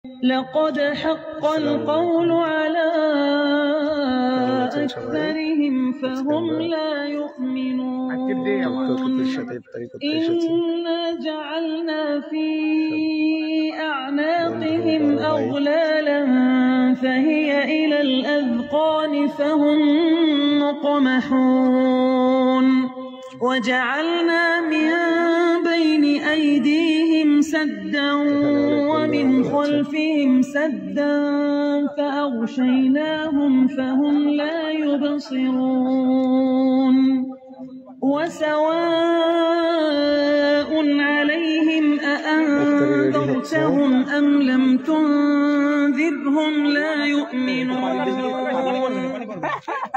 لقد حق القول على أكثرهم فهم لا يؤمنون إنا جعلنا في أعناقهم أغلالا فهي إلى الأذقان فهم مقمحون وجعلنا من بين أيديهم سدا ومن خلفهم سدا فأغشيناهم فهم لا يبصرون وسواء عليهم أأنذرتهم أم لم تنذرهم لا يؤمنون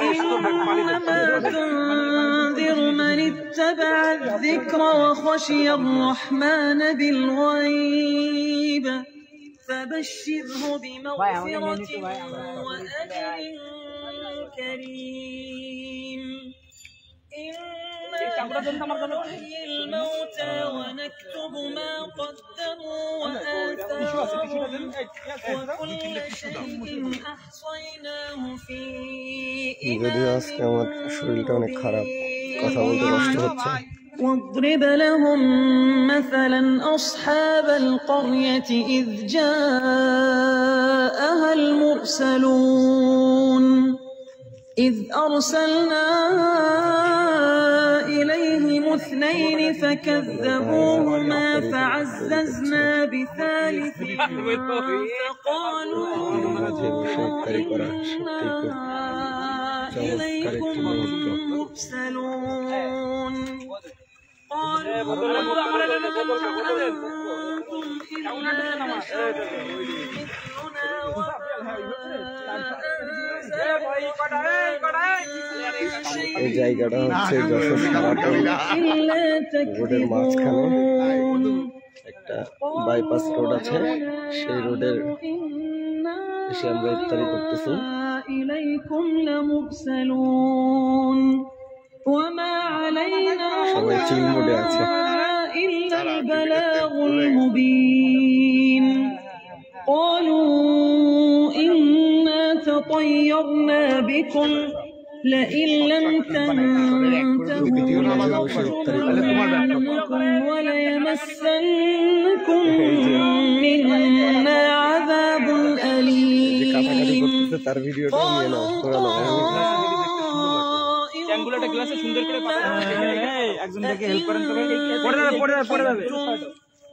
إنما تنذر من اتبع الذكر وخشي الرحمن بالغيب فبشره بمغفرة وأجر كريم إنا نحيي الموتى ونكتب ما قدموا وآثارهم وكل شيء أحصيناه في إمام واضرب لهم مثلا أصحاب القرية إذ جاءها المرسلون إذ أرسلنا إليهم اثنين فكذبوهما فعززنا بثالث فقالوا إنا إليكم مرسلون قالوا أنتم إلا بشر مثلنا এই জায়গাটা হচ্ছে যশোর সারাটন রোডের মাঝখানে একটা বাইপাস রোড আছে, সেই রোডের এসে আমরা ইফতারি করতেছি। সবাই চিল মোডে আছে। طيرنا بكم لئن لم تنتهوا وليمسنكم منا عذاب أليم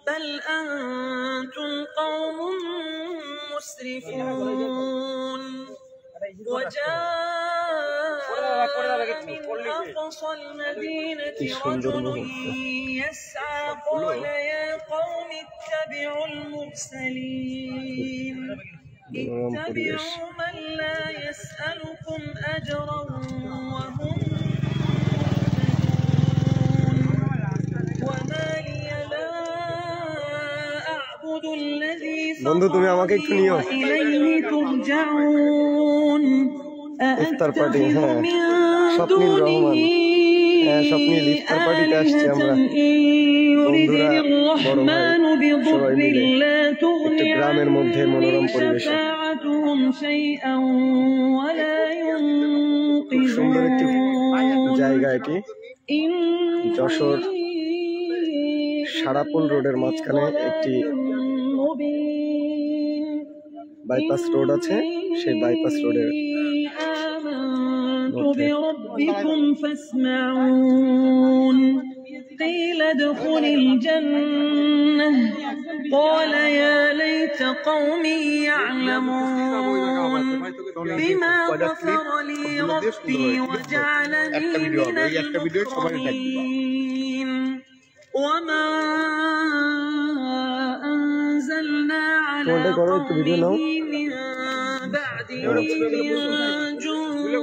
بل أنتم قوم مسرفون وجاء من أقصى المدينة رجل يسعى قال يا قوم اتبعوا المرسلين اتبعوا من لا يسألكم أجرا وهم مهتدون وما لي لا أعبد الذي فطرني وإليه ترجعون أأتخذ من دونه آلهة إن يردني الرحمن بضر لا تغن عني شفاعتهم شيئا ولا ينقذون যশোর সারাপুল রোডের মাঝখানে একটি বাইপাস রোড আছে, সেই বাইপাস রোডের بربكم فاسمعون قيل ادخل الجنة قال يا ليت قومي يعلمون بما غفر لي ربي وجعلني من المكرمين وما أنزلنا على قومه من بعده من جند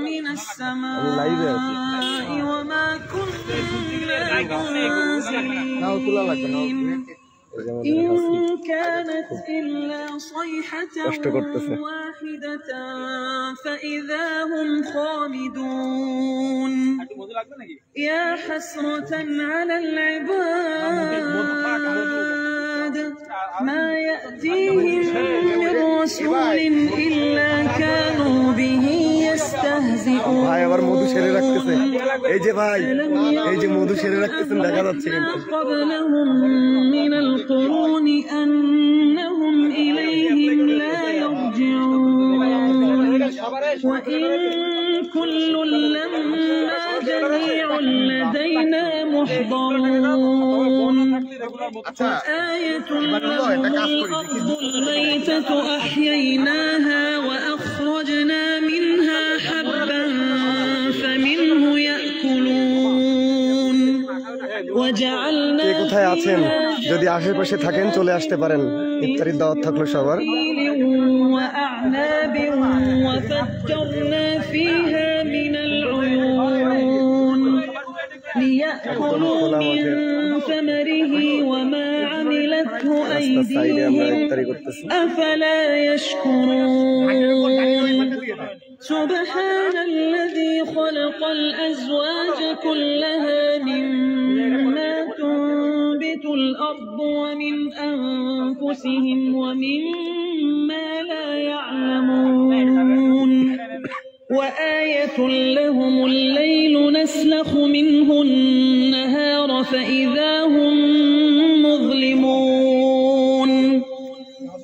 من السماء وما كنا منزلين إن كانت إلا صيحة واحدة فإذا هم خامدون يا حسرة على العباد ما يأتيهم من رسول إلا كانوا به يستهزئون ভাই আবার মধু ছেড়ে রাখতেছে এই যে ভাই এই যে মধু ছেড়ে রাখতেছেন দেখা যাচ্ছে কিন্তু قبلهم من القرون أنهم إليهم لا يرجعون وإن كل لما جميع لدينا محضرون وآية لهم الأرض الميتة أحييناها وأخرجنا منها حبا فمنه يأكلون وجعلنا কোথায় আছেন যদি আশেপাশে থাকেন চলে আসতে পারেন ইফতারির দাওয়াত থাকলো সবার وأعناب وفجرنا فيها من العيون ليأكلوا من ثمره وما عملته أيديهم أفلا يشكرون سبحان الذي خلق الأزواج كلها مما تنبت الأرض ومن أنفسهم ومما لا يعلمون وآية لهم الليل نسلخ منه النهار فإذا هم مظلمون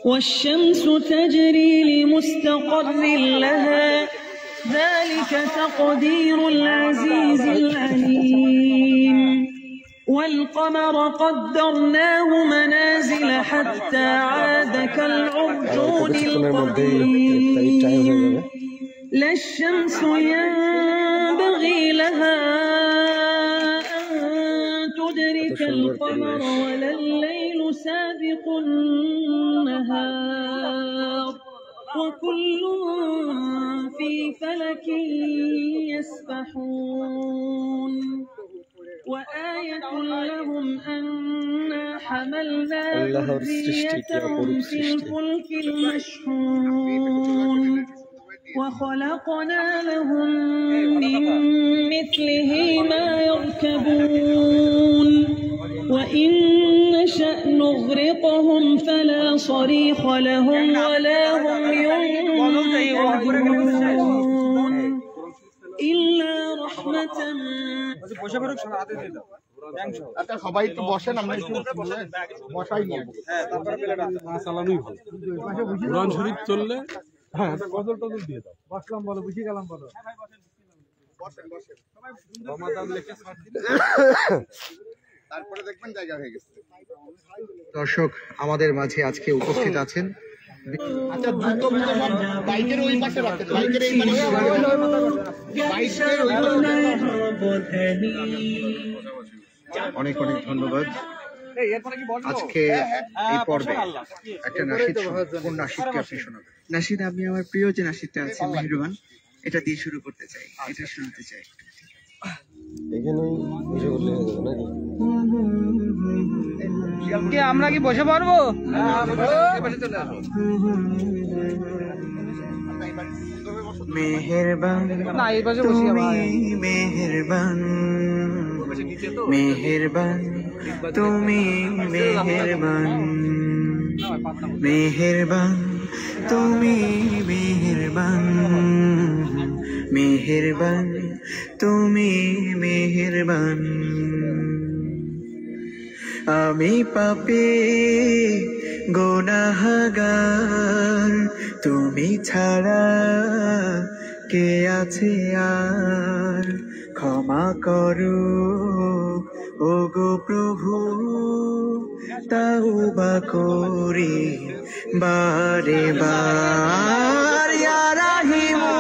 والشمس تجري لمستقر لها ذلك تقدير العزيز العليم والقمر قدرناه منازل حتى عاد كالعرجون القديم لا الشمس ينبغي لها أن تدرك القمر ولا الليل سابق النهار وكل في فلك يسبحون وآية لهم أنا حملنا ذريتهم في الفلك المشحون وخلقنا لهم من مثله ما يركبون وإن نشأ نغرقهم فلا صريخ لهم ولا هم ينقذون إلا رحمة আচ্ছা সবাই একটু বসেন আমরা একটু বসাই নিয়ে চালানোই ভালো কোরআন শরীফ চললে হ্যাঁ গজল টজল দিয়ে দাও বসলাম বলো বুঝে গেলাম বলো বসেন বসেন রমাদান লেখা ছাড় দিন তারপরে দেখবেন জায়গা হয়ে গেছে দর্শক আমাদের মাঝে আজকে উপস্থিত আছেন আচ্ছা দ্রুত বাইকের ওই পাশে রাখতে বাইকের এই মানে বাইকের ওই পাশে অনেক অনেক ধন্যবাদ আজকে এই পর্বে একটা নাশিদ কোন নাশিদকে আপনি শোনাবেন নাশিদ আমি আমার প্রিয় যে নাশিদটা আছে মেহেরবান এটা দিয়ে শুরু করতে চাই এটা শুনতে চাই আমরা কি বসে পারবো মেহেরবান তুমি মেহেরবান মেহেরবান তুমি মেহেরবান মেহেরবান তুমি মেহেরবান মেহেরবান তুমি মেহেরবান আমি পাপী গুনাহগার তুমি ছাড়া কে আছে আর ক্ষমা করো ওগো প্রভু তাওবা করি বারে বার ইয়া রাহিমু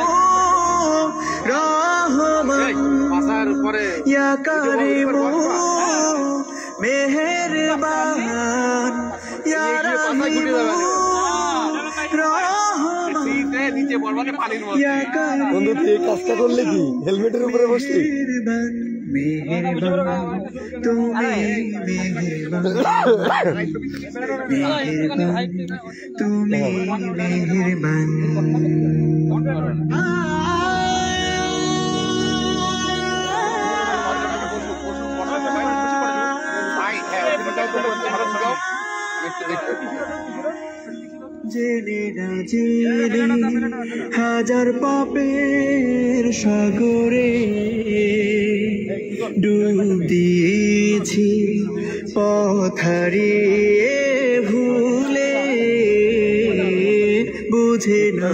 রহমান ইয়া কারিমু মেহেরবান ইয়া রাহিমু বন্ধু তুই এই কাজটা করলে কি হেলমেটের উপরে বসলি মেহেরবান তুমি মেহেরবান মেহেরবান তুমি মেহেরবান জেনে না জেনে হাজার পাপের সাগরে ডুব দিয়েছি পথ হারিয়ে ভুলে বুঝে না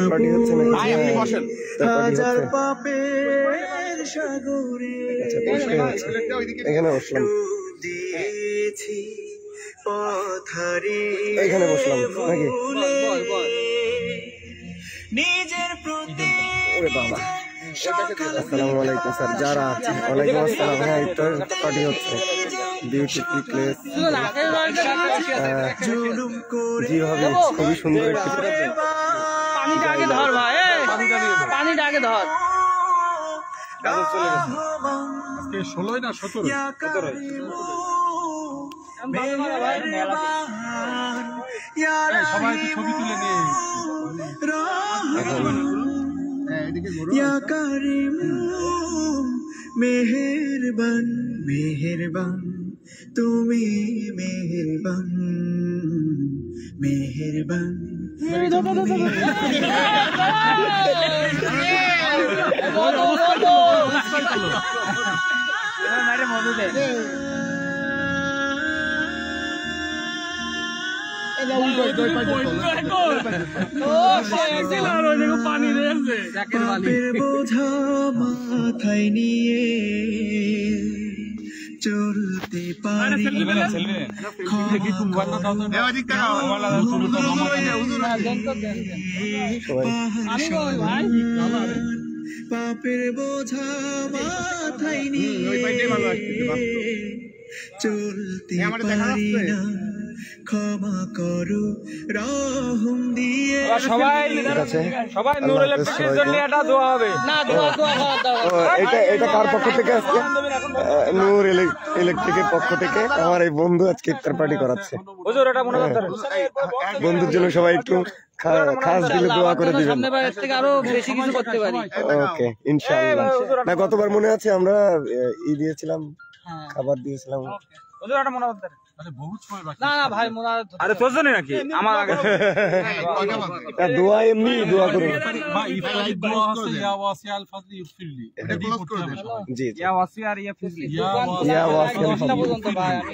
হাজার পাপের সাগরে ডুব দিয়েছি পথ হারিয়ে ভুলে নিজের প্রতি আসসালামু আলাইকুম স্যার, যারা আছেন ওয়ালাইকুম আসসালাম। হ্যাঁ, ইফতার পার্টি হচ্ছে বিউটিফুল প্লেস, জি হবে খুবই সুন্দর একটি পানিটা আগে ধর ভাই, পানিটা আগে ধর। 16 না 17 সবাই ছবি তুলে নিয়ে মেহেরবান মেহেরবান তুমি মেহেরবান মেহেরবান পাপের বোঝা মাথায় নিয়ে চলতে পারি পাপের বোঝা মাথায় নিয়ে চলতে পারি না, ক্ষমা করো রহম দিয়ে। সবাই নূরুল ইলেকট্রিকের জন্য এটা দোয়া হবে না, এটা কার পক্ষ থেকে আজকে? নূর ইলেকট্রিকের পক্ষ থেকে আমার এই বন্ধু আজকে ইফতার পার্টি করাচ্ছে। হুজুর এটা মনে করতে বন্ধুর জন্য সবাই একটু খাস দিলে দোয়া করে দিবেন, সামনের থেকে আরো বেশি কিছু করতে পারি। ওকে ইনশাআল্লাহ। না গতবার মনে আছে আমরা ই দিয়েছিলাম, খাবার দিয়েছিলাম। হুজুর এটা মনে করতে আরে বহুত সময় বাকি। না ভাই মনে আরে তোর জন্য নাকি আমার আগে দোয়া এমনি দোয়া করুন বা ইফতারি দোয়া আছে ইয়া ওয়াসিআল ফাজলি ইউফিরলি, এটা দিয়ে করতে হবে সবাই। জি ইয়া ওয়াসি আর ইয়া ফিজলি ইয়া ওয়াসিআল ফাজলি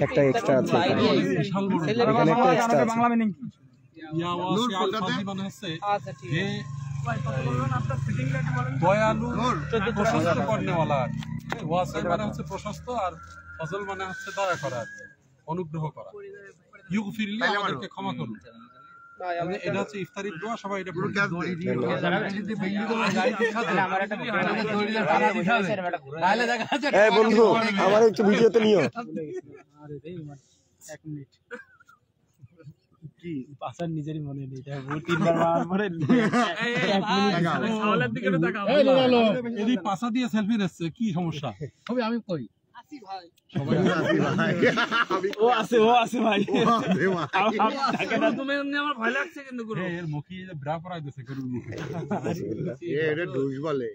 একটা এক্সট্রা আছে বিশাল বড় এখানে, একটা এক্সট্রা আছে। বাংলা মিনিং ইয়া ওয়াসিআল ফাজলি মানে হচ্ছে আচ্ছা ঠিক হে দয়ালু প্রশস্ত করনেওয়ালা। ওয়াসিআল মানে হচ্ছে প্রশস্ত, আর ফজল মানে হচ্ছে দয়া করা, অনুগ্রহ করা। ইউগফিরলি আমাদেরকে ক্ষমা করুন, এটা হচ্ছে ইফতারির দোয়া। সবাই এটা পড়ুন। এই বন্ধু আমার একটু ভিডিওতে নিও। নিজেরই মনে নেই, তিনবার পরে এদিকে পাশা দিয়ে সেলফি নিচ্ছে, কি সমস্যা হবে? আমি কই ও আছে ভাই, আমার ভয় লাগছে কিন্তু এর মুখে ব্রা পরাই দিচ্ছে গরুর মুখে। এটা ডুস বলে।